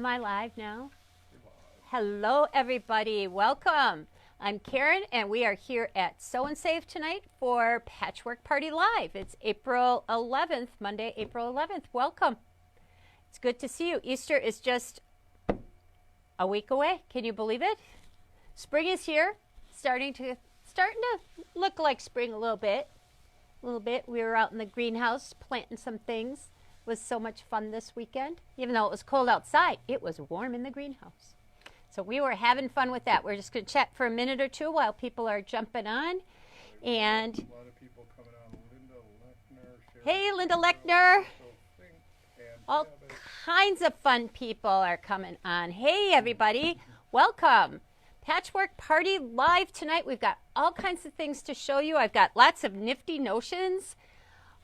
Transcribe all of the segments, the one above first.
Am I live now? Hello, everybody. Welcome. I'm Karin, and we are here at Sew and Save tonight for Patchwork Party Live. It's April 11th, Monday, April 11th. Welcome. It's good to see you. Easter is just a week away. Can you believe it? Spring is here, starting to look like spring a little bit. We were out in the greenhouse planting some things. It was so much fun this weekend. Even though it was cold outside, it was warm in the greenhouse. So we were having fun with that. We're just going to chat for a minute or two while people are jumping on. And a lot of people coming on. Linda Lechner. Hey, Linda Lechner. All kinds of fun people are coming on. Hey, everybody. Welcome. Patchwork Party Live tonight. We've got all kinds of things to show you. I've got lots of nifty notions,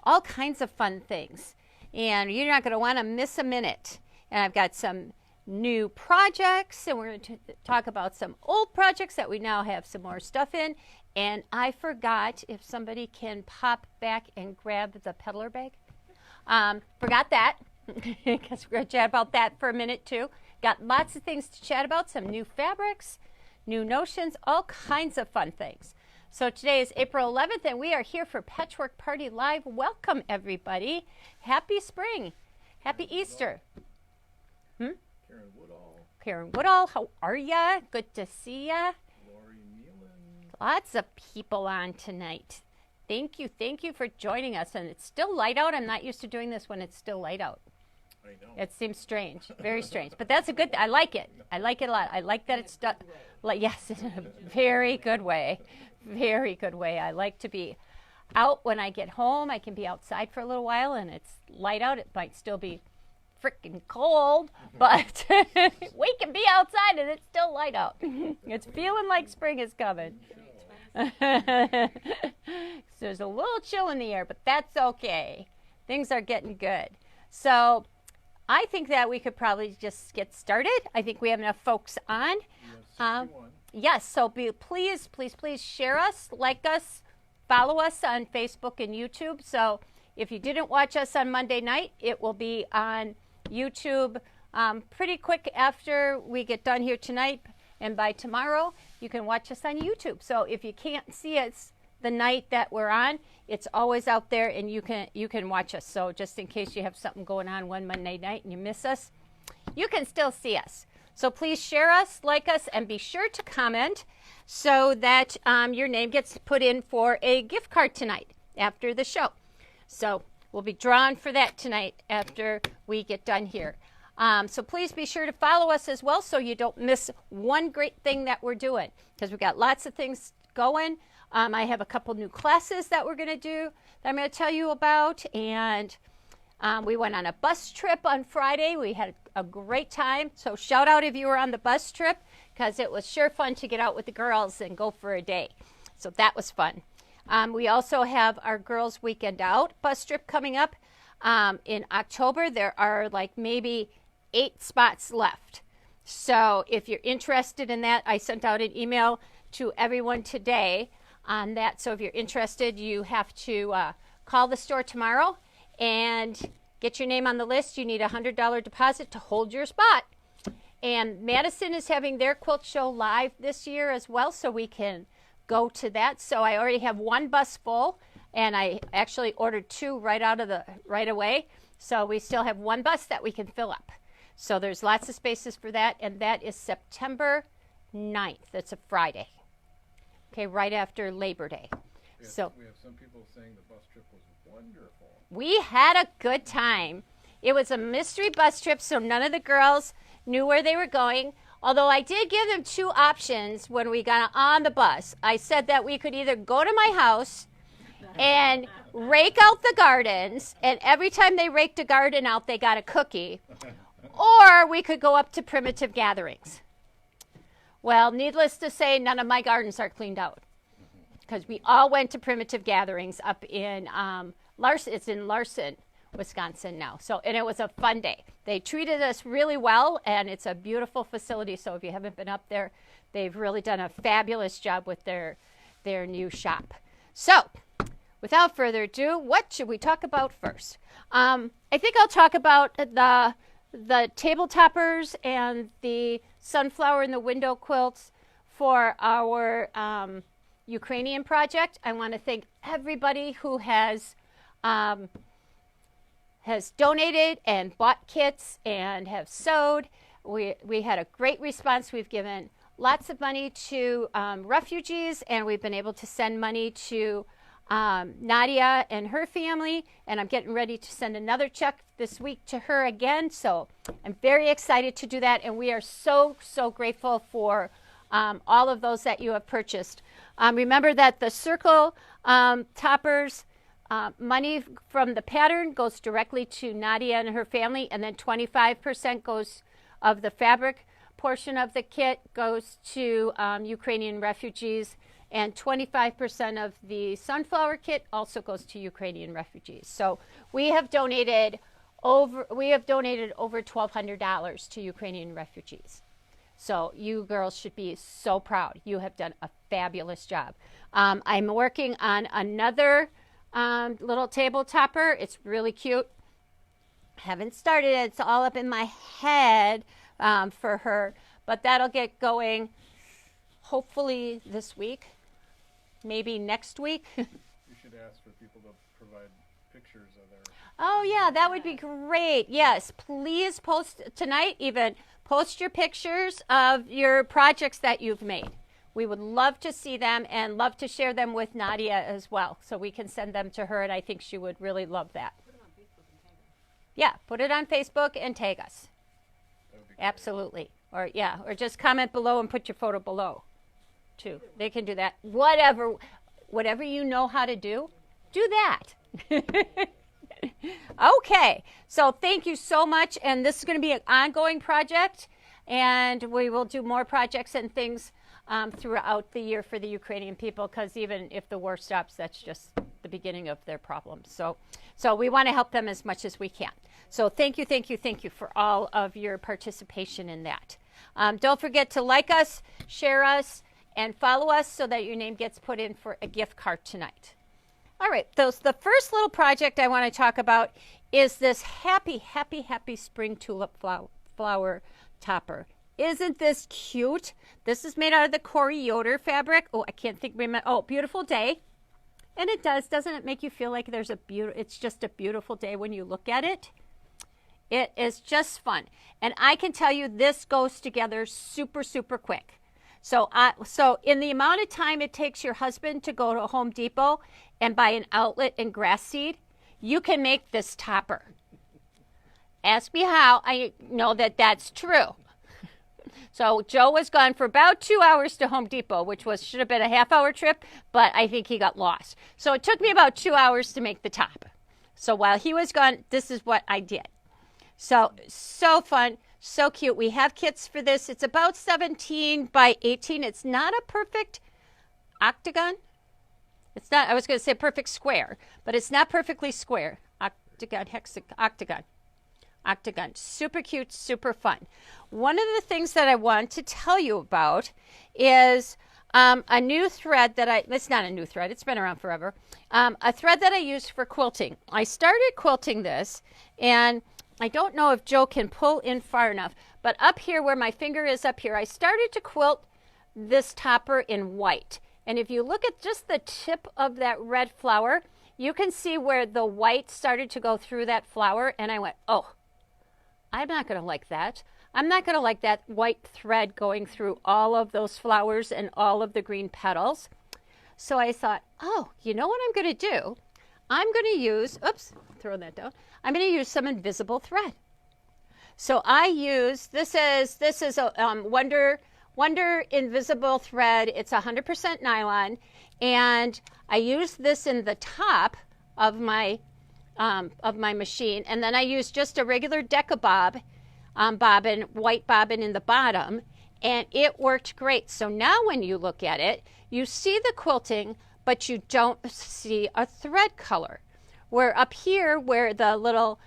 all kinds of fun things. And you're not going to want to miss a minute. And I've got some new projects, and we're going to talk about some old projects that we now have some more stuff in. And I forgot, if somebody can pop back and grab the Peddler bag. Forgot that, because we're going to chat about that for a minute too. Got lots of things to chat about, some new fabrics, new notions, all kinds of fun things. So today is April 11th, and we are here for Patchwork Party Live. Welcome, everybody. Happy spring. Happy Easter. Karin Woodall. Karin Woodall, how are ya? Good to see ya. Lori Nealon. Lots of people on tonight. Thank you for joining us. And it's still light out. I'm not used to doing this when it's still light out. I know. It seems strange, very strange. But that's a good I like it. I like it a lot. I like that it's done. Yes, in a very good way. Very good way. I like to be out when I get home. I can be outside for a little while and it's light out. It might still be freaking cold, but we can be outside and it's still light out. It's feeling like spring is coming. So there's a little chill in the air, but that's okay. Things are getting good. So I think that we could probably just get started. I think we have enough folks on. Yes, so please share us, like us, follow us on Facebook and YouTube. So if you didn't watch us on Monday night, it will be on YouTube pretty quick after we get done here tonight. And by tomorrow, you can watch us on YouTube. So if you can't see us the night that we're on, it's always out there and you can watch us. So just in case you have something going on one Monday night and you miss us, you can still see us. So please share us, like us, and be sure to comment so that your name gets put in for a gift card tonight after the show. So we'll be drawn for that tonight after we get done here. So please be sure to follow us as well so you don't miss one great thing that we're doing, because we've got lots of things going. I have a couple new classes that we're going to do that I'm going to tell you about. And we went on a bus trip on Friday. We had a great time. So shout out if you were on the bus trip, because it was sure fun to get out with the girls and go for a day. So that was fun. We also have our Girls Weekend Out bus trip coming up in October. There are like maybe 8 spots left. So if you're interested in that, I sent out an email to everyone today on that. So if you're interested, you have to call the store tomorrow and get your name on the list. You need a $100 deposit to hold your spot. And Madison is having their quilt show live this year as well, so we can go to that. So I already have 1 bus full, and I actually ordered 2 right away. So we still have 1 bus that we can fill up. So there's lots of spaces for that, and that is September 9th. That's a Friday. Okay, right after Labor Day. We have some people saying the bus trip was wonderful. We had a good time. It was a mystery bus trip, so none of the girls knew where they were going. Although I did give them 2 options when we got on the bus. I said that we could either go to my house and rake out the gardens, and every time they raked a garden out, they got a cookie. Or we could go up to Primitive Gatherings. Well, needless to say, none of my gardens are cleaned out, because we all went to Primitive Gatherings up in Larson. It's in Larson, Wisconsin now. So, and it was a fun day. They treated us really well, and it's a beautiful facility. So if you haven't been up there, they've really done a fabulous job with their new shop. So without further ado, what should we talk about first? I think I'll talk about the table toppers and the sunflower and the window quilts for our Ukrainian project. I want to thank everybody who has donated and bought kits and have sewed. We had a great response. We've given lots of money to refugees, and we've been able to send money to Nadia and her family, and I'm getting ready to send another check this week to her again. So I'm very excited to do that, and we are so grateful for all of those that you have purchased. Remember that the circle toppers, money from the pattern goes directly to Nadia and her family, and then 25% goes of the fabric portion of the kit goes to Ukrainian refugees, and 25% of the sunflower kit also goes to Ukrainian refugees. So we have donated over $1,200 to Ukrainian refugees. So you girls should be so proud. You have done a fabulous job. I'm working on another little table topper. It's really cute. Haven't started it. It's all up in my head for her, but that'll get going hopefully this week, maybe next week. You should ask for people to provide pictures of their... Oh yeah, that would be great. Yes, please post tonight, even post your pictures of your projects that you've made. We would love to see them and love to share them with Nadia as well, so we can send them to her, and I think she would really love that. Yeah, put it on Facebook and tag us. Absolutely. Or just comment below and put your photo below too. They can do that. Whatever you know how to do that. Okay, so thank you so much, and this is going to be an ongoing project, and we will do more projects and things throughout the year for the Ukrainian people, because even if the war stops, that's just the beginning of their problems. So we want to help them as much as we can. So thank you for all of your participation in that. Don't forget to like us, share us, and follow us so that your name gets put in for a gift card tonight. All right, the first little project I want to talk about is this happy spring tulip flower topper. Isn't this cute? This is made out of the Corey Yoder fabric. Oh, I can't remember. Oh, beautiful day. And it doesn't it make you feel like it's just a beautiful day when you look at it? It is just fun. And I can tell you this goes together super quick. So in the amount of time it takes your husband to go to Home Depot and buy an outlet and grass seed, you can make this topper. Ask me how I know that that's true. So Joe was gone for about 2 hours to Home Depot, which should have been a half-hour trip, but I think he got lost. So it took me about 2 hours to make the top. So while he was gone, this is what I did. So fun, so cute. We have kits for this. It's about 17 by 18. It's not a perfect octagon. It's not, I was going to say perfect square, but it's not perfectly square. Octagon. Super cute, super fun. One of the things that I want to tell you about is a new thread it's not a new thread, it's been around forever, a thread that I use for quilting. I started quilting this, and I don't know if Joe can pull in far enough, but up here where my finger is up here, I started to quilt this topper in white. And if you look at just the tip of that red flower, you can see where the white started to go through that flower, and I went, oh, I'm not going to like that. I'm not going to like that white thread going through all of those flowers and all of the green petals. So I thought, oh, you know what I'm going to do? I'm going to use, throw that down. I'm going to use some invisible thread. So I use, this is a Wonder Invisible thread. It's 100% nylon, and I use this in the top of my machine, and then I use just a regular Deca bobbin, white bobbin in the bottom, and it worked great. So now when you look at it, you see the quilting, but you don't see a thread color. Where up here, where the little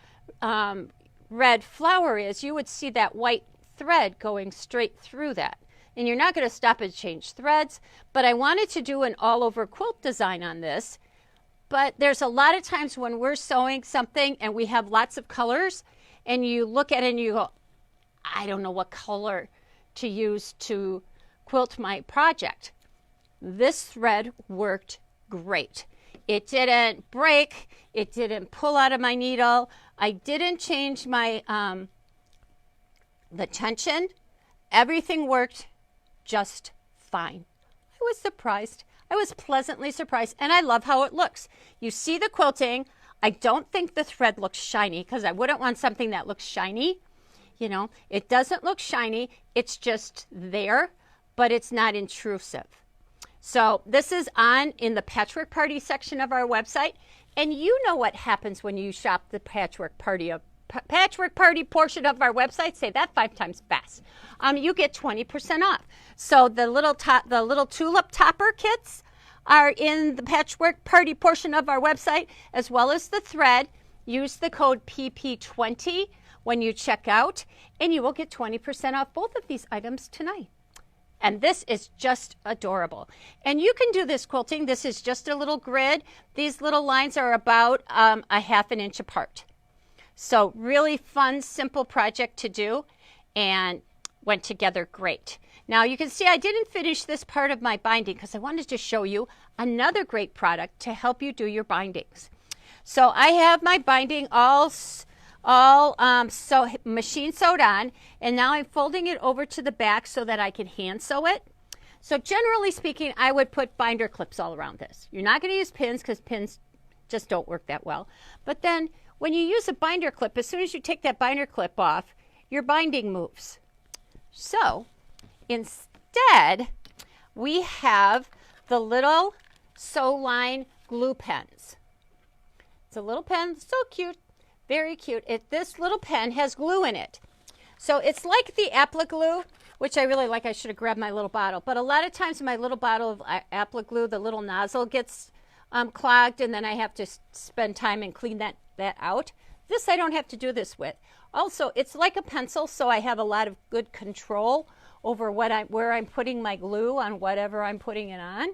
red flower is, you would see that white thread going straight through that. And you're not going to stop and change threads, but I wanted to do an all-over quilt design on this. But there's a lot of times when we're sewing something and we have lots of colors, and you look at it and you go, I don't know what color to use to quilt my project. This thread worked great. It didn't break. It didn't pull out of my needle. I didn't change my the tension. Everything worked just fine. I was surprised. I was pleasantly surprised, and I love how it looks. You see the quilting. I don't think the thread looks shiny because I wouldn't want something that looks shiny. You know, it doesn't look shiny. It's just there, but it's not intrusive. So this is on in the Patchwork Party section of our website, and you know what happens when you shop the Patchwork Party portion of our website. Say that 5 times fast. You get 20% off. So the little tulip topper kits are in the Patchwork Party portion of our website, as well as the thread. Use the code PP20 when you check out, and you will get 20% off both of these items tonight. And this is just adorable. And you can do this quilting. This is just a little grid. These little lines are about a 1/2 inch apart. So really fun, simple project to do, and went together great. Now you can see I didn't finish this part of my binding because I wanted to show you another great product to help you do your bindings. So I have my binding all machine sewed on, and now I'm folding it over to the back so that I can hand sew it. So generally speaking, I would put binder clips all around this. You're not going to use pins because pins just don't work that well. But then when you use a binder clip, as soon as you take that binder clip off, your binding moves. So instead, we have the little Sew Line glue pens. It's a little pen, so cute. Very cute. This little pen has glue in it. So it's like the applique glue, which I really like. I should have grabbed my little bottle. But a lot of times my little bottle of applique glue, the little nozzle gets clogged, and then I have to spend time and clean that out. This I don't have to do this with. Also, it's like a pencil, so I have a lot of good control over where I'm putting my glue on whatever I'm putting it on.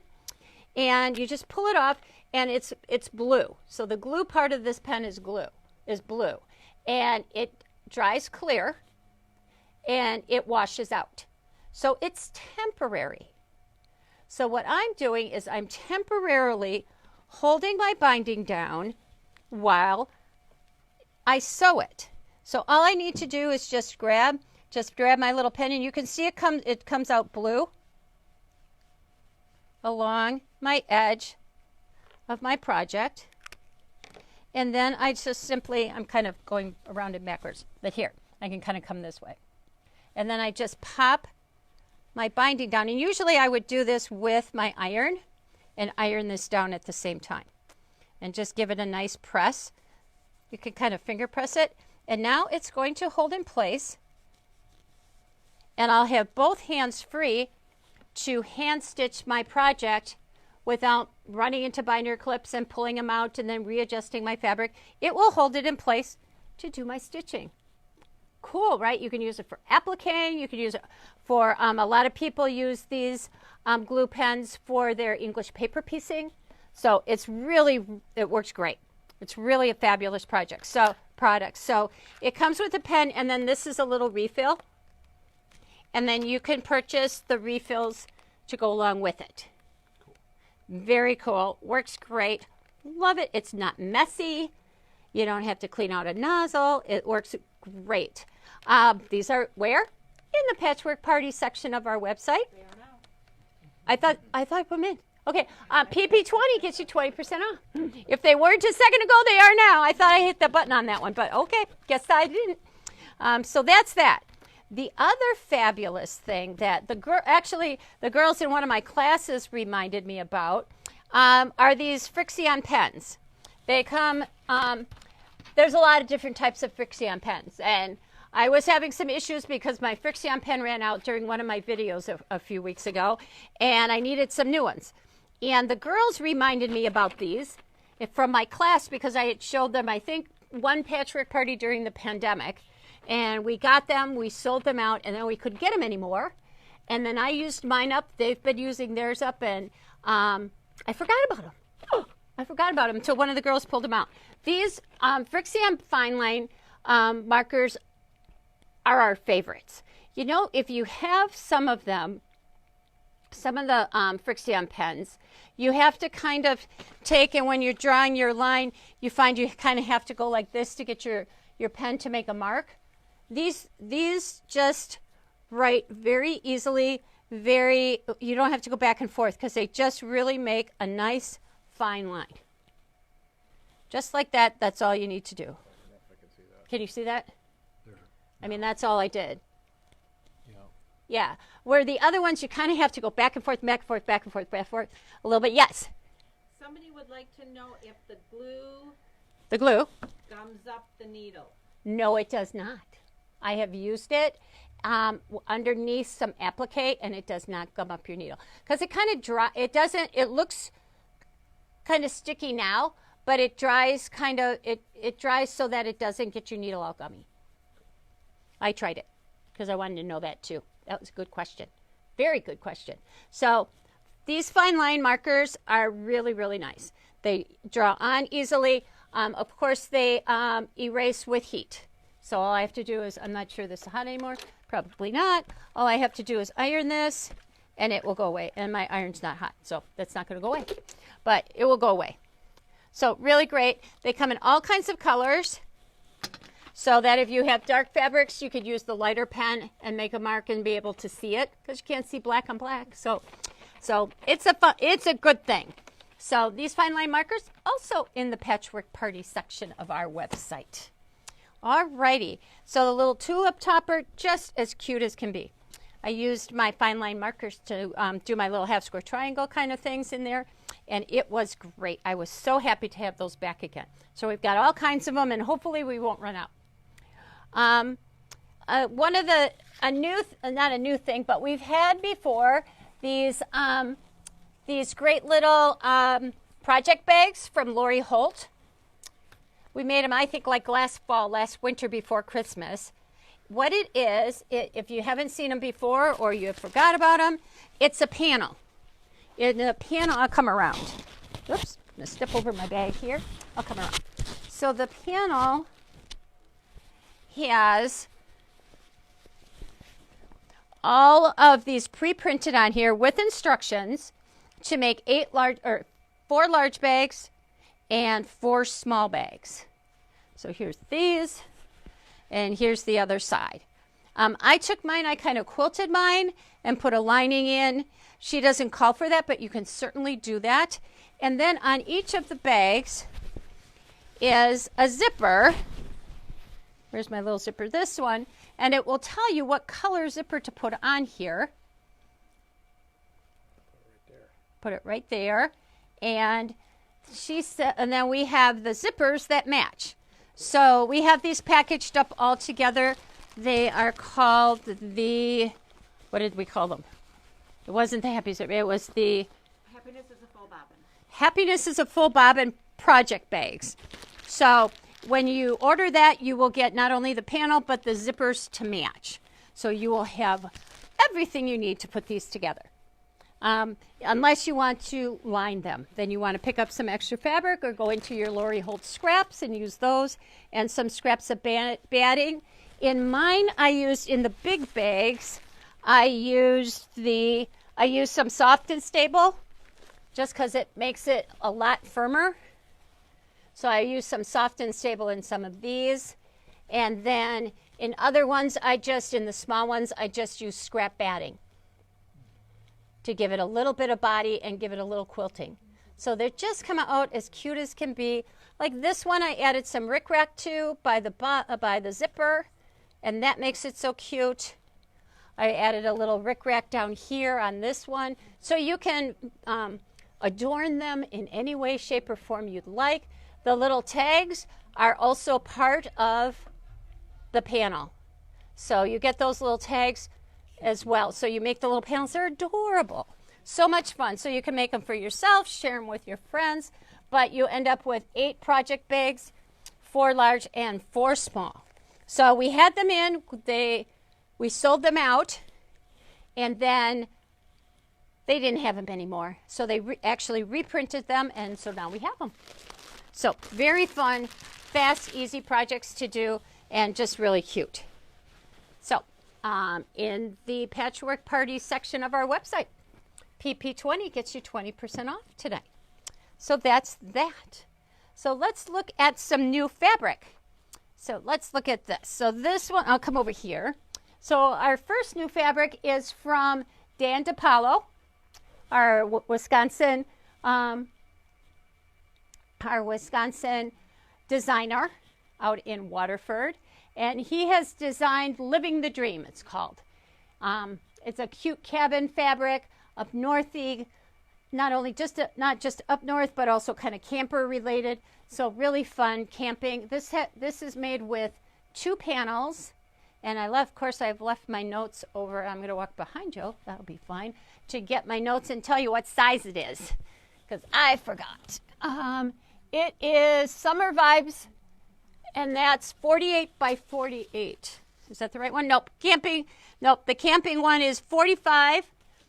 And you just pull it off, and it's blue. So the glue part of this pen is blue, and it dries clear, and it washes out. So it's temporary. So what I'm doing is I'm temporarily holding my binding down while I sew it. So all I need to do is just grab my little pen, and you can see it comes out blue along my edge of my project. And then I just simply, I'm kind of going around it backwards, but here, I can kind of come this way. And then I just pop my binding down. And usually I would do this with my iron and iron this down at the same time. And just give it a nice press. You can kind of finger press it. And now it's going to hold in place. And I'll have both hands free to hand stitch my project without running into binder clips and pulling them out and then readjusting my fabric. It will hold it in place to do my stitching. Cool, right? You can use it for appliquing. You can use it for, a lot of people use these glue pens for their English paper piecing. So it works great. It's really a fabulous product. So it comes with a pen, and then this is a little refill. And then you can purchase the refills to go along with it. Very cool. Works great. Love it. It's not messy. You don't have to clean out a nozzle. It works great. These are where? In the Patchwork Party section of our website. They are now. I thought I put them in. Okay. PP20 gets you 20% off. If they weren't a second ago, they are now. I thought I hit the button on that one, but okay. Guess I didn't. So that's that. The other fabulous thing that the girls in one of my classes reminded me about are these Frixion pens. They come, there's a lot of different types of Frixion pens, and I was having some issues because my Frixion pen ran out during one of my videos a few weeks ago, and I needed some new ones. And the girls reminded me about these from my class because I had showed them, I think, one patchwork party during the pandemic. And we got them, we sold them out, and then we couldn't get them anymore. And then I used mine up. They've been using theirs up, and I forgot about them. Oh, I forgot about them until one of the girls pulled them out. These Frixion Fine Line markers are our favorites. You know, if you have some of them, some of the Frixion pens, you have to kind of take, and when you're drawing your line, you find you kind of have to go like this to get your pen to make a mark. These just write very easily, you don't have to go back and forth because they just really make a nice fine line. Just like that, that's all you need to do. Can you see that? I mean, that's all I did. Yeah. Where the other ones, you kind of have to go back and forth, back and forth, back and forth, back and forth a little bit. Yes? Somebody would like to know if the glue gums up the needle. No, it does not. I have used it underneath some applique, and it does not gum up your needle. Because it kind of it looks kind of sticky now, but it dries it dries so that it doesn't get your needle all gummy. I tried it because I wanted to know that too. That was a good question. Very good question. So these fine line markers are really, really nice. They draw on easily. Of course, they erase with heat. So all I have to do is, I'm not sure this is hot anymore. Probably not. All I have to do is iron this, and it will go away. And my iron's not hot, so that's not going to go away. But it will go away. So really great. They come in all kinds of colors. So that if you have dark fabrics, you could use the lighter pen and make a mark and be able to see it because you can't see black on black. So it's a good thing. So these fine line markers also in the Patchwork Party section of our website. Alrighty. So the little tulip topper, just as cute as can be. I used my fine line markers to do my little half square triangle kind of things in there, and it was great. I was so happy to have those back again. So we've got all kinds of them, and hopefully we won't run out. One of not a new thing, but we've had before these great little project bags from Holt. We made them, I think, like last winter before Christmas. What it is, if you haven't seen them before or you forgot about them, it's a panel. In the panel, I'll come around. Oops, I'm going to step over my bag here. I'll come around. So the panel has all of these pre-printed on here with instructions to make 4 large bags and 4 small bags. So here's these, and here's the other side. I took mine, I kind of quilted mine and put a lining in. She doesn't call for that, but you can certainly do that. And then on each of the bags is a zipper. Where's my little zipper? This one. And it will tell you what color zipper to put on here. Put it right there. And she said, and then we have the zippers that match. So we have these packaged up all together. They are called what did we call them? It wasn't the Happy Zipper. It was the Happiness is a Full Bobbin. Happiness is a Full Bobbin project bags. So when you order that, you will get not only the panel, but the zippers to match. So you will have everything you need to put these together. Unless you want to line them. Then you want to pick up some extra fabric or go into your Holt scraps and use those and some scraps of batting. In mine, I used in the big bags, I used some soft and stable just because it makes it a lot firmer. So I used some soft and stable in some of these. And then in other ones, in the small ones, I just use scrap batting to give it a little bit of body and give it a little quilting. So they just come out as cute as can be. Like this one, I added some rickrack to by the zipper, and that makes it so cute. I added a little rickrack down here on this one. So you can adorn them in any way, shape, or form you'd like. The little tags are also part of the panel. So you get those little tags as well. So you make the little panels. They're adorable. So much fun. So you can make them for yourself, share them with your friends, but you end up with 8 project bags, 4 large and 4 small. So we had them in. We sold them out, and then they didn't have them anymore. So they actually reprinted them, and so now we have them. So very fun, fast, easy projects to do. and just really cute. So in the Patchwork Party section of our website, PP20 gets you 20% off today. So that's that. So let's look at some new fabric. So let's look at this. So this one, I'll come over here. So our first new fabric is from Dan DePaulo, our Wisconsin designer out in Waterford. And he has designed Living the Dream, it's called. It's a cute cabin fabric, up northy, not just up north, but also kind of camper related. So really fun camping. This is made with 2 panels, and of course I've left my notes over. I'm going to walk behind you. That'll be fine to get my notes and tell you what size it is, because I forgot. It is Summer Vibes, and that's 48 by 48. Is that the right one? Nope. Nope. The camping one is 45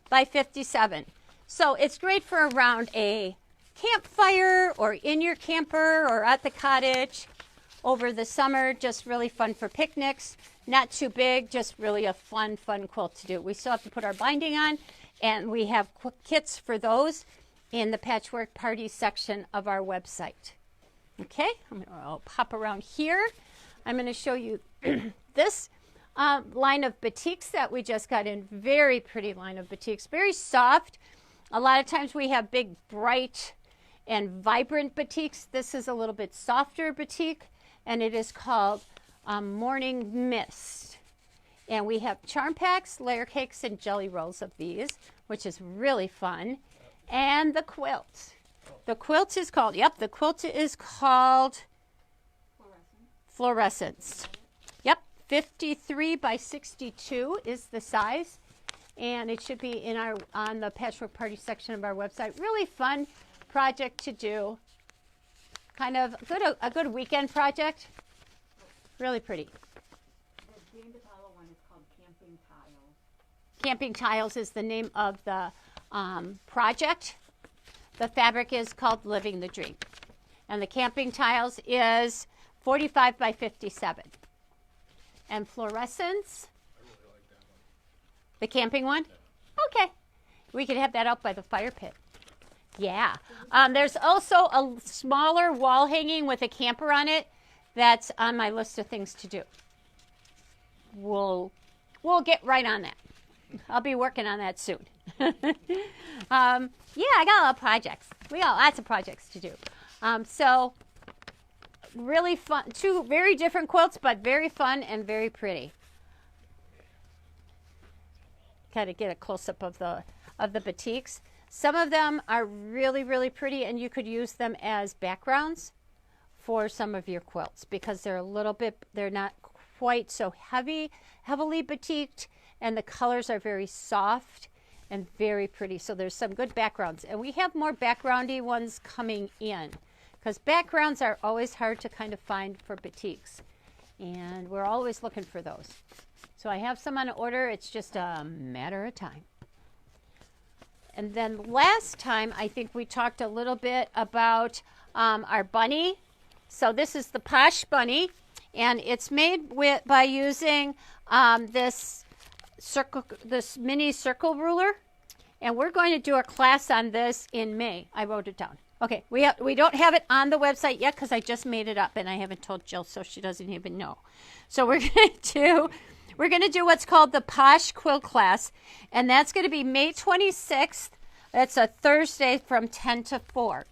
by 57. So it's great for around a campfire or in your camper or at the cottage over the summer. Just really fun for picnics. Not too big, just really a fun quilt to do. We still have to put our binding on, and we have kits for those in the Patchwork Party section of our website. Okay, I'll pop around here. I'm going to show you this line of batiks that we just got in. Very pretty line of batiks, very soft. A lot of times we have big, bright, and vibrant batiks. This is a little bit softer batik, and it is called Morning Mist. And we have charm packs, layer cakes, and jelly rolls of these, which is really fun. And the quilt. The quilt is called Fluorescence. Yep, 53 by 62 is the size. And it should be on the Patchwork Party section of our website. Really fun project to do. Kind of a good weekend project. Really pretty. The Dan DePaulo one is called Camping Tiles. Camping Tiles is the name of the project. The fabric is called Living the Dream. And the Camping Tiles is 45 by 57. And Fluorescence. The camping one? Okay. We could have that out by the fire pit. Yeah. There's also a smaller wall hanging with a camper on it that's on my list of things to do. We'll get right on that. I'll be working on that soon. Yeah, I got a lot of projects. We got lots of projects to do. So really fun. 2 very different quilts, but very fun and very pretty. Kind of get a close-up of the batiks. Some of them are really, really pretty, and you could use them as backgrounds for some of your quilts because they're not quite so heavily batiked, and the colors are very soft and very pretty. So there's some good backgrounds, and we have more backgroundy ones coming in because backgrounds are always hard to kind of find for batiks, and we're always looking for those. So I have some on order. It's just a matter of time. And then last time, I think we talked a little bit about our bunny. So this is the Posh bunny, and it's made by using this mini circle ruler. And we're going to do a class on this in May. I wrote it down. Okay, we don't have it on the website yet because I just made it up, and I haven't told Jill, so she doesn't even know. So we're going to do what's called the Posh quilt class, and that's going to be May 26th. That's a Thursday from 10 to 4.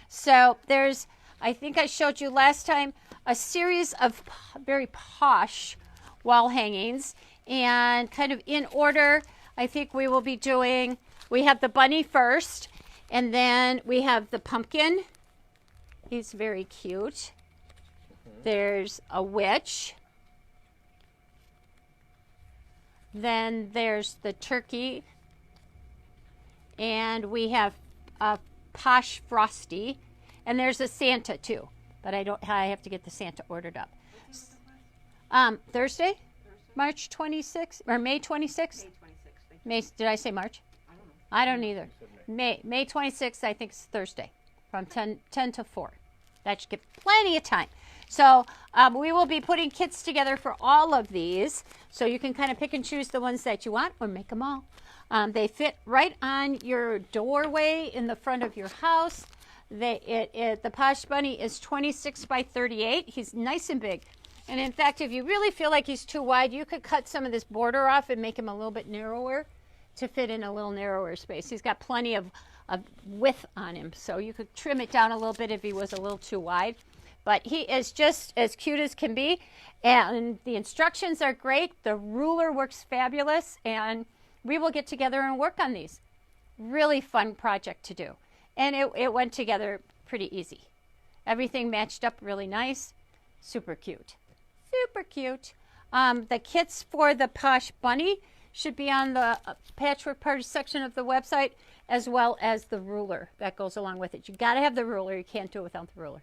So there's, I think I showed you last time, a series of very posh wall hangings. And kind of in order, I think we will be doing, we have the bunny first, and then we have the pumpkin. He's very cute. There's a witch. Then there's the turkey. And we have a Posh Frosty. And there's a Santa too. But I have to get the Santa ordered up. Thursday? March 26th or May 26th? May 26th. Did I say March? I don't either. May 26th, I think, is Thursday from 10 to 4. That should give plenty of time. So we will be putting kits together for all of these. So you can kind of pick and choose the ones that you want or make them all. They fit right on your doorway in the front of your house. The Posh Bunny is 26 by 38. He's nice and big. And in fact, if you really feel like he's too wide, you could cut some of this border off and make him a little bit narrower to fit in a little narrower space. He's got plenty of width on him, so you could trim it down a little bit if he was a little too wide. But he is just as cute as can be, and the instructions are great. The ruler works fabulous, and we will get together and work on these. Really fun project to do. And it went together pretty easy. Everything matched up really nice. Super cute. Super cute. The kits for the Posh Bunny should be on the Patchwork Party section of the website, as well as the ruler that goes along with it. You got to have the ruler. You can't do it without the ruler.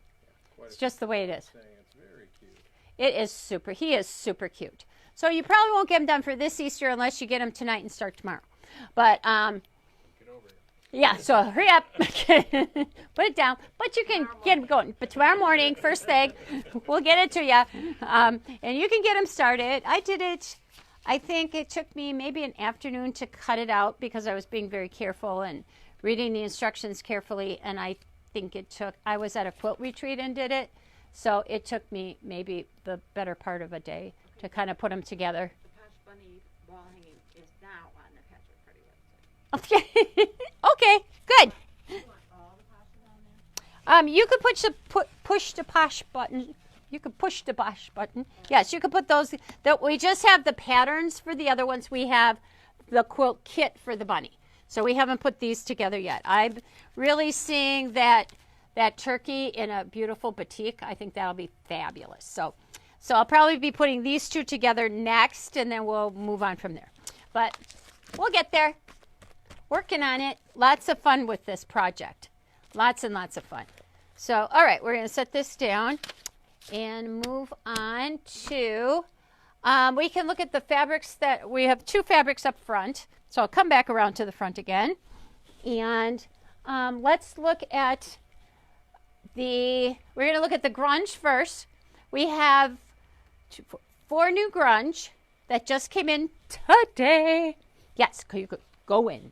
It's just the way it is. It's very cute. It is super. He is super cute. So you probably won't get him done for this Easter unless you get him tonight and start tomorrow. But Get over it. yeah, so hurry up. Put it down. But you can get him going. But tomorrow morning, first thing, we'll get it to you. And you can get him started. I did it. I think it took me maybe an afternoon to cut it out because I was being very careful and reading the instructions carefully. And I think I was at a quilt retreat and did it. So it took me maybe the better part of a day to kind of put them together. The Posh Bunny wall hanging is now on the Patchwork Party website. Okay. Okay, good. You want all the Poshes on there? You could push the Posh button. You could push the Posh button. Yes, you could put those. We just have the patterns for the other ones. We have the quilt kit for the bunny. So we haven't put these together yet. I'm really seeing that turkey in a beautiful batik. I think that'll be fabulous. So I'll probably be putting these two together next, and then we'll move on from there. But we'll get there. Working on it. Lots of fun with this project. Lots and lots of fun. So, all right, we're going to set this down and move on to, we can look at the fabrics that, we have two fabrics up front. So I'll come back around to the front again. And let's look at we're going to look at the grunge first. We have 4 new grunge that just came in today. Yes, you could go in.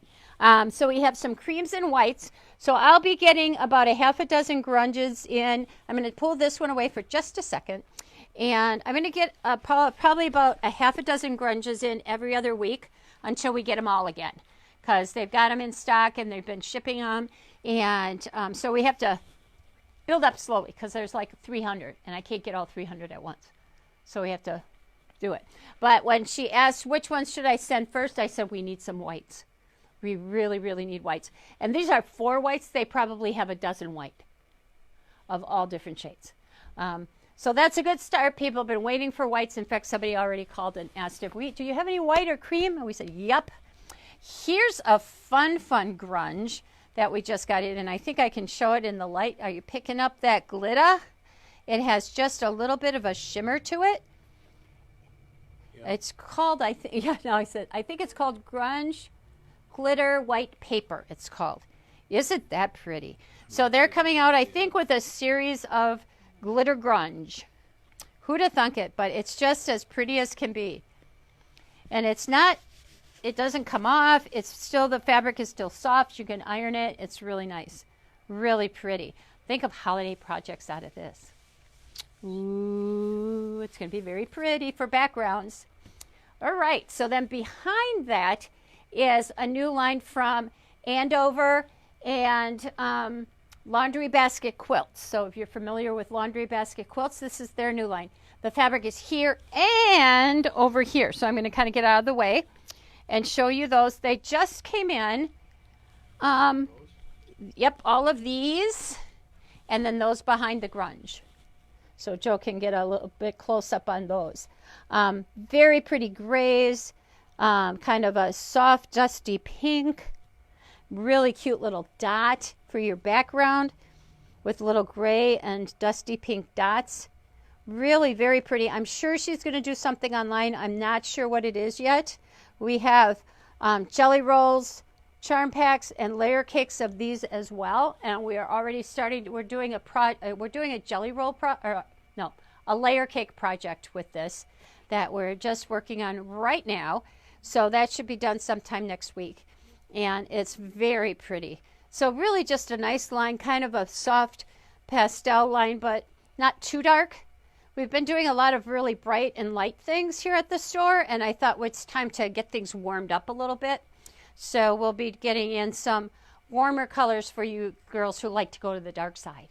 So we have some creams and whites. So I'll be getting about a half a dozen grunges in. I'm going to pull this one away for just a second. And I'm going to get probably about a half a dozen grunges in every other week until we get them all again. Because they've got them in stock and they've been shipping them. And so we have to build up slowly because there's like 300. And I can't get all 300 at once. So we have to do it. But when she asked which ones should I send first, I said we need some whites. We really, really need whites. And these are 4 whites. They probably have a dozen white of all different shades. So that's a good start. People have been waiting for whites. In fact, somebody already called and asked if do you have any white or cream? And we said, yep. Here's a fun grunge that we just got in. And I think I can show it in the light. Are you picking up that glitter? It has just a little bit of a shimmer to it. Yeah. It's called, I think it's called Grunge Glitter White Paper, it's called. Isn't that pretty? So they're coming out, I think, with a series of glitter grunge. Who'd have thunk it? But it's just as pretty as can be. And it doesn't come off. The fabric is still soft. You can iron it. It's really nice. Really pretty. Think of holiday projects out of this. Ooh, it's going to be very pretty for backgrounds. All right, so then behind that is a new line from Andover and Laundry Basket Quilts. So if you're familiar with Laundry Basket Quilts, this is their new line. The fabric is here and over here. So I'm going to kind of get out of the way and show you those. They just came in. Yep, all of these. And then those behind the grunge. So Joe can get a little bit close up on those. Very pretty grays. Kind of a soft, dusty pink. Really cute little dot for your background with little gray and dusty pink dots. Really very pretty. I'm sure she's going to do something online. I'm not sure what it is yet. We have jelly rolls, charm packs, and layer cakes of these as well. And we are already starting. We're doing a jelly roll a layer cake project with this that we're just working on right now. So that should be done sometime next week. And it's very pretty. So really just a nice line, kind of a soft pastel line, but not too dark. We've been doing a lot of really bright and light things here at the store, and I thought it's time to get things warmed up a little bit. So we'll be getting in some warmer colors for you girls who like to go to the dark side.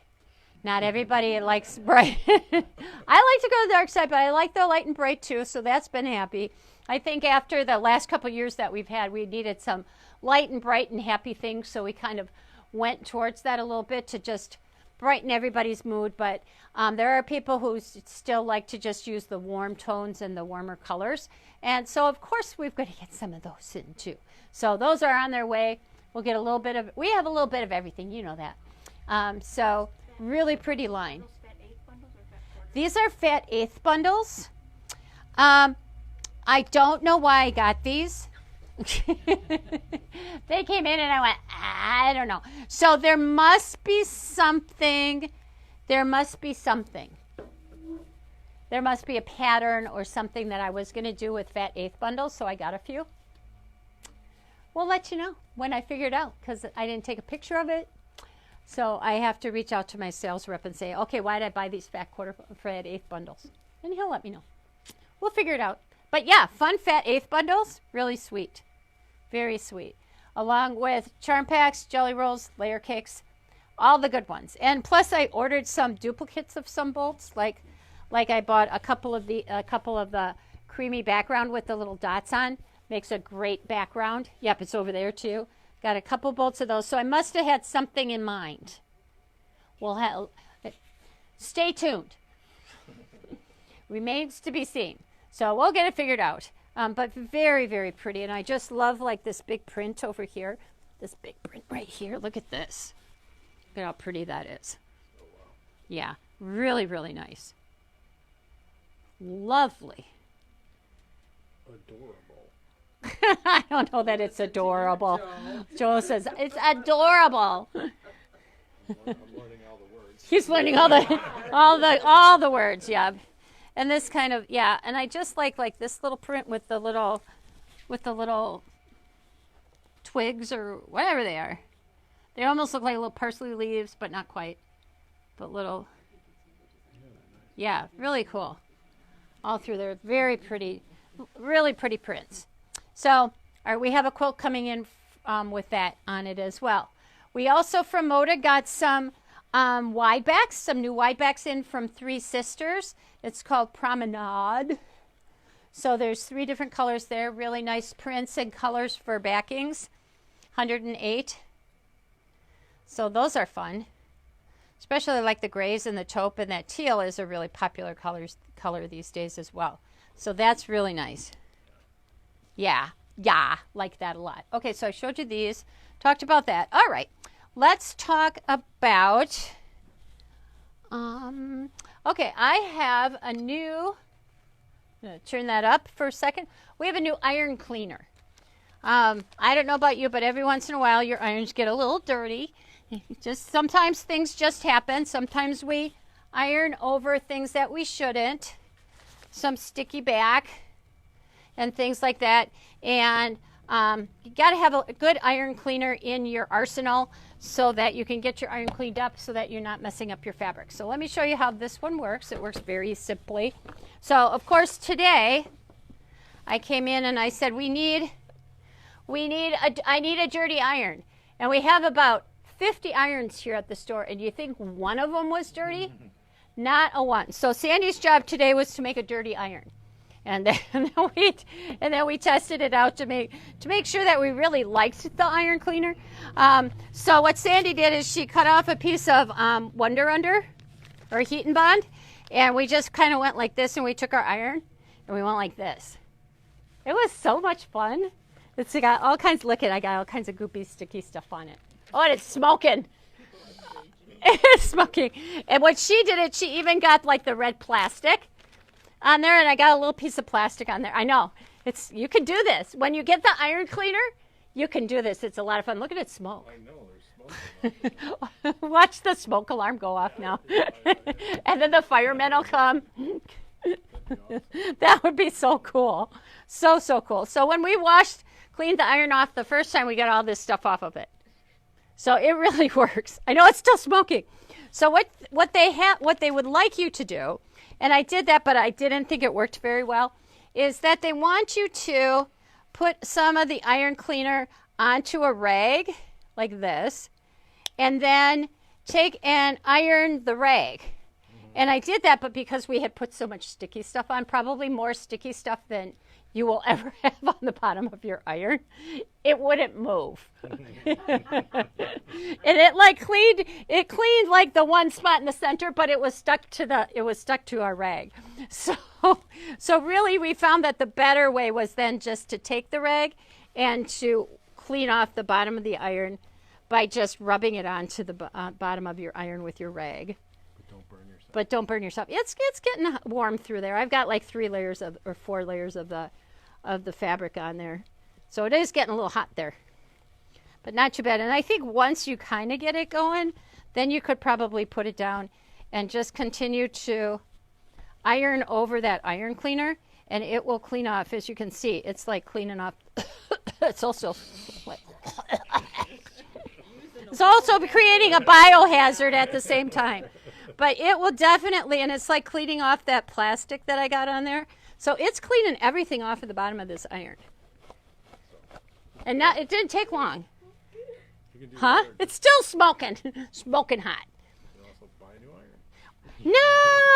Not everybody likes bright. I like to go to the dark side, but I like the light and bright too, so that's been happy. I think after the last couple years that we've had, we needed some light and bright and happy things, so we kind of went towards that a little bit to just brighten everybody's mood. But there are people who still like to just use the warm tones and the warmer colors. And so, of course, we've got to get some of those in, too. So those are on their way. We'll get a little bit of, we have a little bit of everything. You know that. So really pretty line. These are fat eighth bundles. I don't know why I got these. They came in and I went, I don't know. So there must be something. There must be something. There must be a pattern or something that I was going to do with fat eighth bundles, so I got a few. We'll let you know when I figure it out, because I didn't take a picture of it. So I have to reach out to my sales rep and say, okay, why did I buy these fat eighth bundles? And he'll let me know. We'll figure it out. But yeah, fun fat eighth bundles, really sweet. Very sweet. Along with charm packs, jelly rolls, layer cakes, all the good ones. And plus I ordered some duplicates of some bolts, like I bought a couple of the creamy background with the little dots on. Makes a great background. Yep, it's over there too. Got a couple bolts of those. So I must have had something in mind. We'll have, stay tuned. Remains to be seen. So we'll get it figured out. But very, very pretty. And I just love like this big print over here. This big print right here. Look at this. Look at how pretty that is. Yeah, really, really nice. Lovely. Adorable. I don't know that it's adorable. Joe says it's adorable. I'm learning all the words. He's learning all the words. Yeah, and this kind of and I just like this little print with the little twigs or whatever they are. They almost look like little parsley leaves, but not quite. But little, really cool. All through there, very pretty, really pretty prints. So, we have a quilt coming in with that on it as well. We also from Moda got some wide backs, some new wide backs in from Three Sisters. It's called Promenade. So there's 3 different colors there, really nice prints and colors for backings. 108. So those are fun. Especially like the grays and the taupe, and that teal is a really popular color these days as well. So that's really nice. Yeah, like that a lot. Okay, so I showed you these, talked about that. All right, let's talk about, okay, I have a new, I'm going to turn that up for a second. We have a new iron cleaner. I don't know about you, but every once in a while your irons get a little dirty. Just sometimes things just happen. Sometimes we iron over things that we shouldn't. Some sticky back and things like that. And you got to have a good iron cleaner in your arsenal so that you can get your iron cleaned up so that you're not messing up your fabric. So let me show you how this one works. It works very simply. So of course today I came in and I said I need a dirty iron. And we have about 50 irons here at the store, and you think one of them was dirty? Not a one. So Sandy's job today was to make a dirty iron. And then we tested it out to make sure that we really liked the iron cleaner. So what Sandy did is she cut off a piece of Wonder Under or Heat and Bond, and we just kind of went like this, and we took our iron and we went like this. It was so much fun. It's got all kinds. Look at, I got all kinds of goopy, sticky stuff on it. Oh, and it's smoking. It's smoking. And what she did, she even got like the red plastic on there, and I got a little piece of plastic on there. I know. You can do this. When you get the iron cleaner, you can do this. It's a lot of fun. Look at it smoke. I know, there's smoke. Watch the smoke alarm go off now. And then the firemen will come. That would be so cool. So cool. So when we cleaned the iron off the first time, we got all this stuff off of it. So it really works. I know it's still smoking. So what they would like you to do, and I did that, but I didn't think it worked very well, is that they want you to put some of the iron cleaner onto a rag like this, and then take and iron the rag. And I did that, but because we had put so much sticky stuff on, probably more sticky stuff than you will ever have on the bottom of your iron, it wouldn't move. And it cleaned like the one spot in the center, but it was stuck to our rag. So really we found that the better way was then just to take the rag and to clean off the bottom of the iron by just rubbing it onto the bottom of your iron with your rag. But don't burn yourself. It's getting warm through there. I've got like 4 layers of the fabric on there. So it is getting a little hot there. But not too bad. And I think once you kind of get it going, then you could probably put it down and just continue to iron over that iron cleaner, and it will clean off. As you can see, it's like cleaning off. It's also creating a biohazard at the same time. But it will definitely, and it's like cleaning off that plastic that I got on there. So it's cleaning everything off of the bottom of this iron. And it didn't take long. Huh? It's still smoking. Smoking hot. You can also buy a new iron.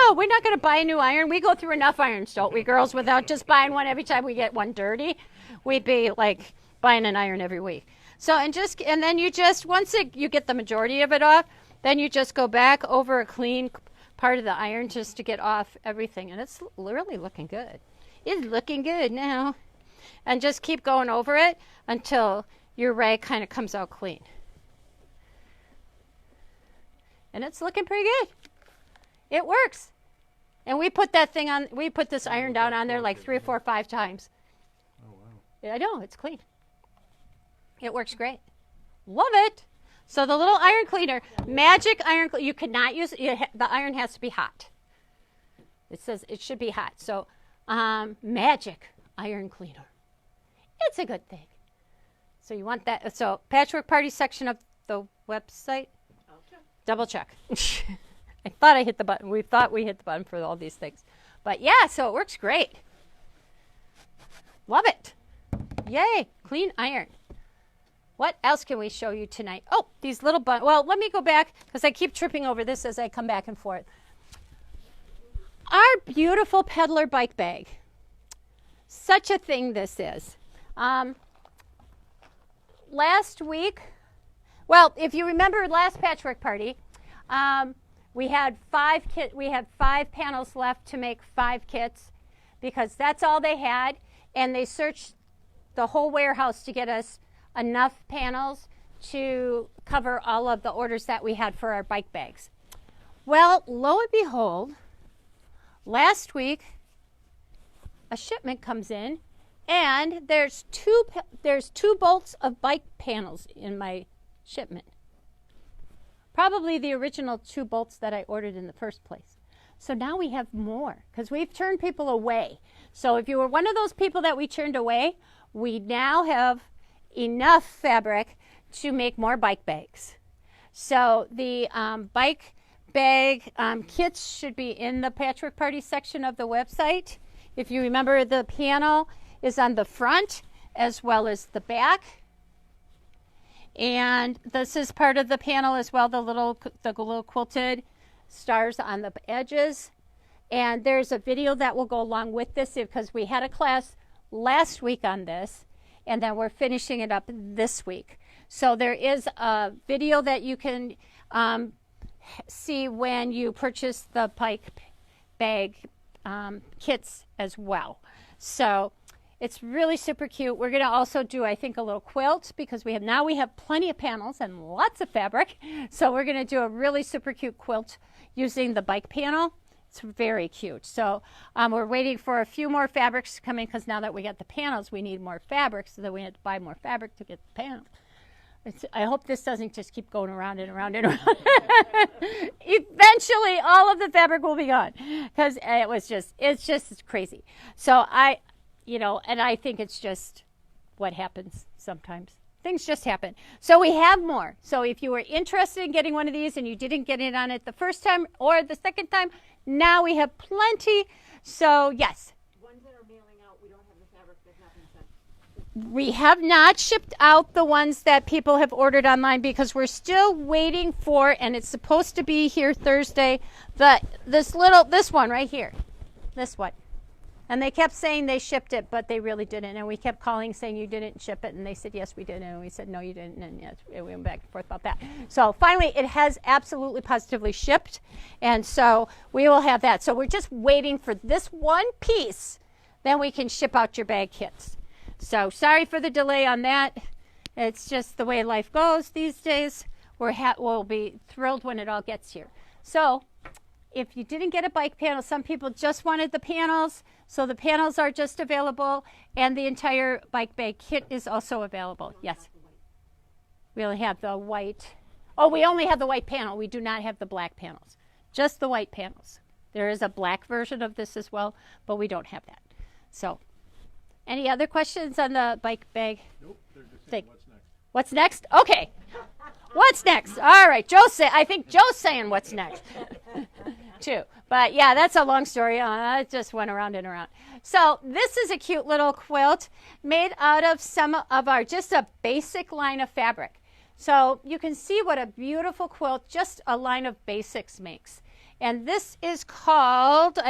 No, we're not going to buy a new iron. We go through enough irons, don't we, girls, without just buying one every time we get one dirty. We'd be like buying an iron every week. So, and then you just, you get the majority of it off, then you just go back over a clean part of the iron just to get off everything. And it's really looking good. It's looking good now. And just keep going over it until your rag kind of comes out clean. And it's looking pretty good. It works. And we put this iron down on there like 3 or 4 or 5 times. Oh, wow. Yeah, I know, it's clean. It works great. Love it. So the little iron cleaner, magic iron cleaner, you cannot use it. The iron has to be hot. It says it should be hot. So magic iron cleaner. It's a good thing. So you want that. So Patchwork Party section of the website. Double check. I thought I hit the button. We thought we hit the button for all these things. But yeah, so it works great. Love it. Yay. Clean iron. What else can we show you tonight? Oh, these little buttons. Well, let me go back because I keep tripping over this as I come back and forth. Our beautiful Peddler bike bag. Such a thing this is. Last week, well, if you remember last Patchwork Party, we had 5 panels left to make 5 kits because that's all they had, and they searched the whole warehouse to get us enough panels to cover all of the orders that we had for our bike bags. Well, lo and behold, last week a shipment comes in, and there's two bolts of bike panels in my shipment. Probably the original 2 bolts that I ordered in the first place. So now we have more because we've turned people away. So if you were one of those people that we turned away, we now have enough fabric to make more bike bags. So the bike bag kits should be in the Patchwork Party section of the website. If you remember, the panel is on the front as well as the back. And this is part of the panel as well, the little quilted stars on the edges. And there's a video that will go along with this because we had a class last week on this, and then we're finishing it up this week. So there is a video that you can see when you purchase the bike bag kits as well. So it's really super cute. We're going to also do, I think, a little quilt because we have plenty of panels and lots of fabric. So we're going to do a really super cute quilt using the bike panel. It's very cute. So we're waiting for a few more fabrics to come in because now that we got the panels, we need more fabric. So that we had to buy more fabric to get the panel. I hope this doesn't just keep going around and around and around. Eventually, all of the fabric will be gone because it's just crazy. So and I think it's just what happens sometimes. Things just happen. So we have more. So if you were interested in getting one of these and you didn't get in on it the first time or the second time, now we have plenty. So yes. Ones that are mailing out, we don't have the fabric that have been sent. We have not shipped out the ones that people have ordered online because we're still waiting for, and it's supposed to be here Thursday, this one right here. This one. And they kept saying they shipped it, but they really didn't. And we kept calling saying you didn't ship it. And they said, yes, we did. And we said, no, you didn't. And yes, we went back and forth about that. So finally, it has absolutely positively shipped. And so we will have that. So we're just waiting for this one piece. Then we can ship out your bag kits. So sorry for the delay on that. It's just the way life goes these days. We'll be thrilled when it all gets here. So if you didn't get a bike panel, some people just wanted the panels. So the panels are just available, and the entire bike bag kit is also available. Yes. We only have the white. Oh, we only have the white panel. We do not have the black panels. Just the white panels. There is a black version of this as well, but we don't have that. So, any other questions on the bike bag? Nope, they're just saying what's next? Okay. What's next? All right, I think Joe's saying what's next. Too. But yeah, that's a long story. It just went around and around. So this is a cute little quilt made out of some of just a basic line of fabric. So you can see what a beautiful quilt just a line of basics makes. And this is called,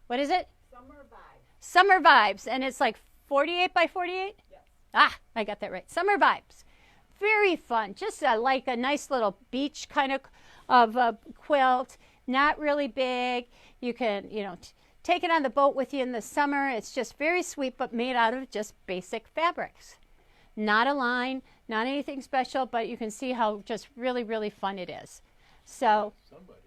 what is it? Summer Vibes. Summer Vibes. And it's like 48 by 48? Yes. I got that right. Summer Vibes. Very fun. Just like a nice little beach kind of a quilt. Not really big. You can, take it on the boat with you in the summer. It's just very sweet, but made out of just basic fabrics. Not a line, not anything special, but you can see how just really, really fun it is. So somebody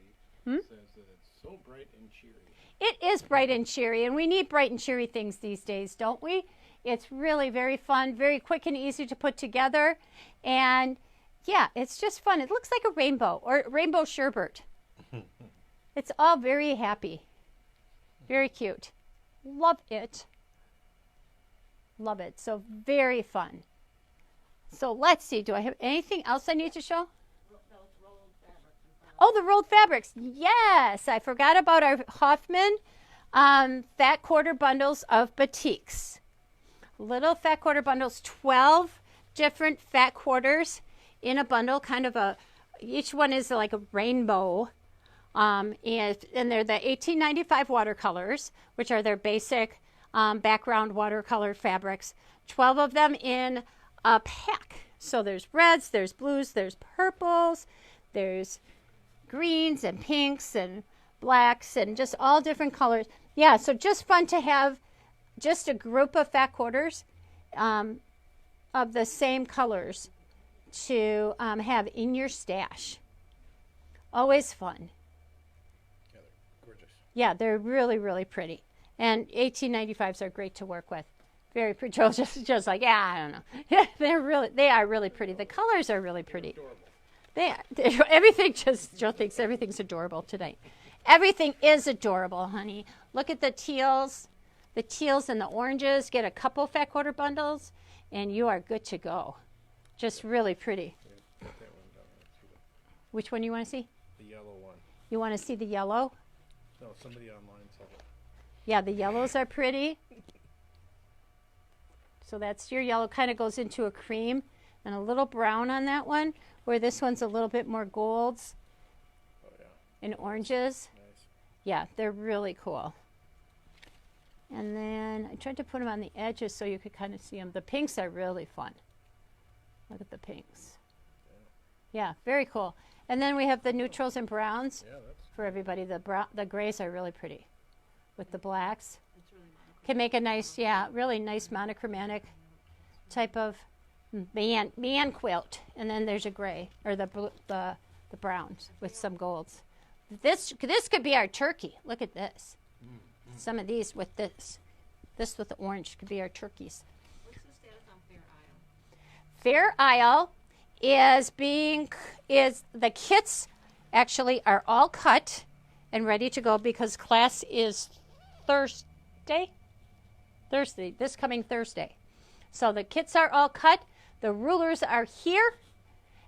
says that it's so bright and cheery. It is bright and cheery, and we need bright and cheery things these days, don't we? It's really very fun, very quick and easy to put together. And yeah, it's just fun. It looks like a rainbow or rainbow sherbet. It's all very happy. Very cute. Love it. Love it. So very fun. So let's see. Do I have anything else I need to show? Oh, the rolled fabrics. Yes. I forgot about our Hoffman fat quarter bundles of batiks. Little fat quarter bundles. 12 different fat quarters in a bundle. Each one is like a rainbow. And they're the 1895 watercolors, which are their basic background watercolor fabrics. 12 of them in a pack. So there's reds, there's blues, there's purples, there's greens and pinks and blacks and just all different colors. Yeah, so just fun to have just a group of fat quarters of the same colors to have in your stash. Always fun. Yeah, they're really, really pretty. And 1895s are great to work with. Very pretty. Joe's just like, I don't know. They are really pretty. The colors are really pretty. Joe thinks everything's adorable tonight. Everything is adorable, honey. Look at the teals and the oranges. Get a couple fat quarter bundles, and you are good to go. Just really pretty. Which one you want to see? The yellow one. You want to see the yellow? No, somebody online said it. Yeah, the yellows are pretty. So that's your yellow. Kind of goes into a cream and a little brown on that one, where this one's a little bit more golds and oranges. Nice. Yeah, they're really cool. And then I tried to put them on the edges so you could kind of see them. The pinks are really fun. Look at the pinks. Yeah, very cool. And then we have the neutrals and browns for everybody. The grays are really pretty with the blacks. Can make a nice, really nice monochromatic type of man quilt. And then there's a gray, or the browns with some golds. This could be our turkey. Look at this. Some of these with this. This with the orange could be our turkeys. What's the status on Fair Isle is the kits actually are all cut and ready to go because class is Thursday, this coming Thursday. So the kits are all cut, the rulers are here,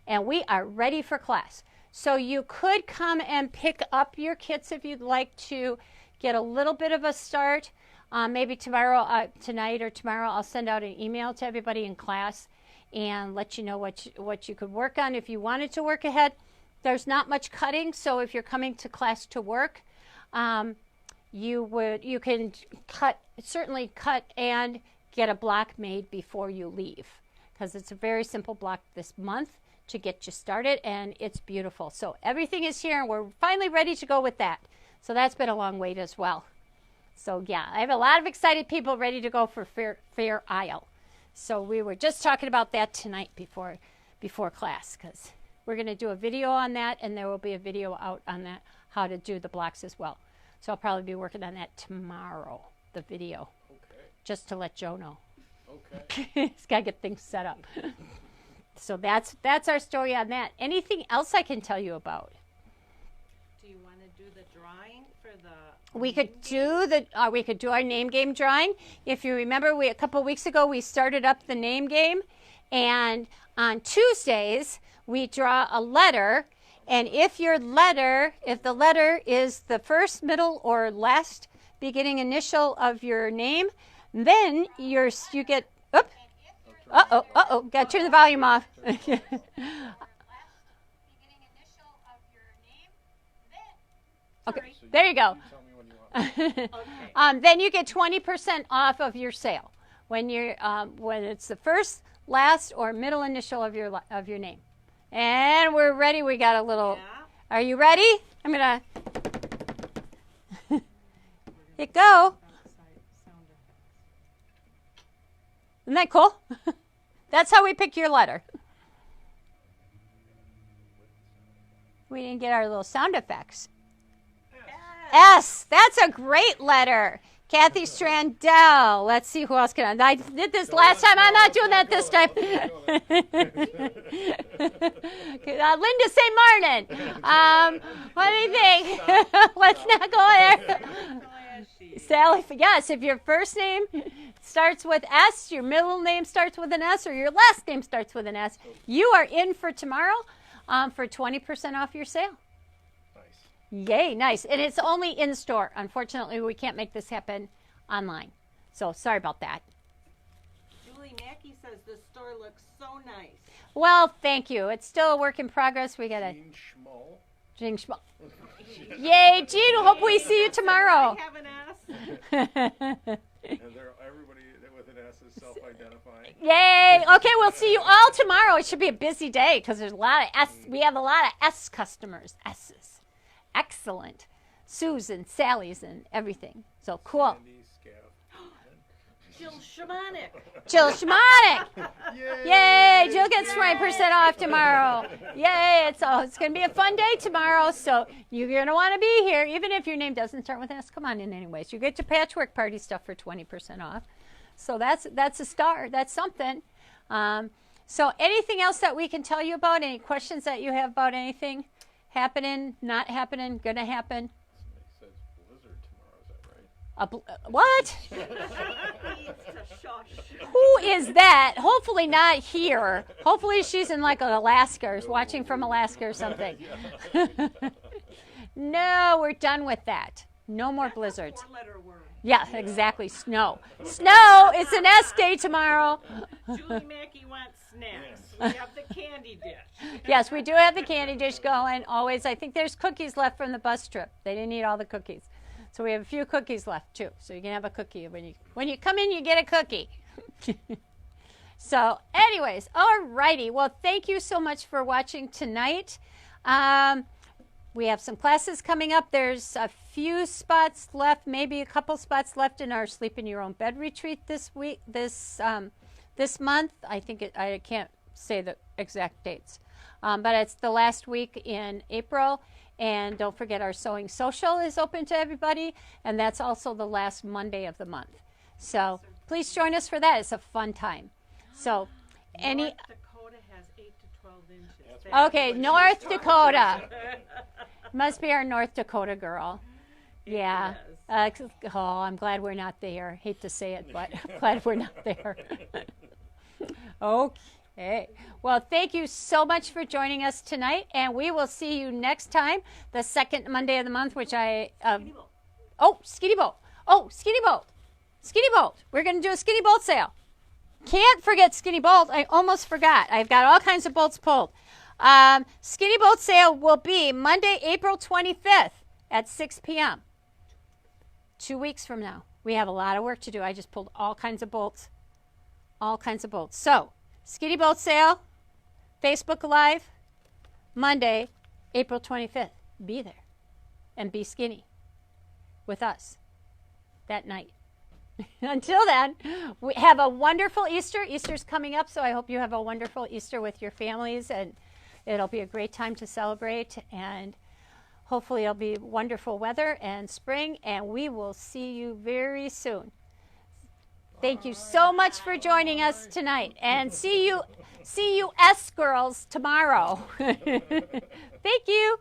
and we are ready for class. So you could come and pick up your kits if you'd like to get a little bit of a start. Maybe tomorrow, tonight or tomorrow, I'll send out an email to everybody in class and let you know what you could work on if you wanted to work ahead. There's not much cutting, so if you're coming to class to work, you can certainly cut and get a block made before you leave, because it's a very simple block this month to get you started, and it's beautiful. So everything is here, and we're finally ready to go with that. So that's been a long wait as well. So yeah, I have a lot of excited people ready to go for Fair Isle. So we were just talking about that tonight before class, because we're going to do a video on that, and there will be a video out on that, how to do the blocks as well. So I'll probably be working on that tomorrow, the video, just to let Joe know. Okay. He's got to get things set up. So that's our story on that. Anything else I can tell you about? Do you want to do the drawing for the? We could do our name game drawing. If you remember, a couple weeks ago we started up the name game, and on Tuesdays we draw a letter, and if the letter is the first, middle, or last beginning initial of your name, then you get. Oops. Got to turn the volume off. Okay, there you go. Then you get 20% off of your sale when it's the first, last, or middle initial of your name. And we're ready. We got a little. Yeah. Are you ready? I'm gonna hit go. Isn't that cool? That's how we pick your letter. We didn't get our little sound effects. S. That's a great letter. Kathy Strandell. Let's see who else can. I did this last time. I'm not doing that this time. Linda St. Martin. What do you think? Let's not go there. Sally. Yes, if your first name starts with S, your middle name starts with an S, or your last name starts with an S, you are in for tomorrow for 20% off your sale. Yay, nice. And it's only in store. Unfortunately, we can't make this happen online. So sorry about that. Julie Mackey says the store looks so nice. Well, thank you. It's still a work in progress. We got to... Jean Schmull. Yay, Jean. Hope we see you tomorrow. I have an S. And everybody with an S is self-identifying. Yay. Okay, we'll see you all tomorrow. It should be a busy day because there's a lot of S. We have a lot of S customers. S's. Excellent. Susan, Sally's, and everything. So cool. Jill Shamanic. Jill Shamanic. Yay. Jill gets 20% off tomorrow. Yay. It's going to be a fun day tomorrow. So you're going to want to be here. Even if your name doesn't start with an S, come on in anyways. You get your Patchwork Party stuff for 20% off. So that's a start. That's something. So anything else that we can tell you about? Any questions that you have about anything? Happening, not happening, gonna happen. Somebody says blizzard tomorrow, is that right? What? Who is that? Hopefully not here. Hopefully she's in like Alaska or watching from Alaska or something. No, we're done with that. No more blizzards. Four-letter word. Yeah, exactly. Snow. Snow. It's an S day tomorrow. Julie Mackey wants snacks. We have the candy dish. Yes, we do have the candy dish going. Always. I think there's cookies left from the bus trip. They didn't eat all the cookies. So we have a few cookies left too. So you can have a cookie. When you come in, you get a cookie. So anyways, all righty. Well, thank you so much for watching tonight. We have some classes coming up. There's a few spots left, maybe a couple spots left in our Sleep in Your Own Bed retreat this week, this month. I think I can't say the exact dates, but it's the last week in April. And don't forget, our Sewing Social is open to everybody, and that's also the last Monday of the month. So please join us for that. It's a fun time. So North Dakota Okay, North Dakota. Must be our North Dakota girl. Yeah. Oh, I'm glad we're not there. Hate to say it, but I'm glad we're not there. Okay. Well, thank you so much for joining us tonight, and we will see you next time, the second Monday of the month, which I... Skinny Bolt. Oh, Skinny Bolt. Skinny Bolt. We're going to do a Skinny Bolt sale. Can't forget Skinny Bolt. I almost forgot. I've got all kinds of bolts pulled. Skinny Bolt sale will be Monday, April 25th at 6 p.m. 2 weeks from now. We have a lot of work to do. I just pulled all kinds of bolts. All kinds of bolts. So, Skinny Bolt sale, Facebook Live, Monday, April 25th. Be there and be skinny with us that night. Until then, we have a wonderful Easter. Easter's coming up, so I hope you have a wonderful Easter with your families, and it'll be a great time to celebrate, and hopefully it'll be wonderful weather and spring, and we will see you very soon. Thank you so much for joining us tonight, and see you S girls tomorrow. Thank you.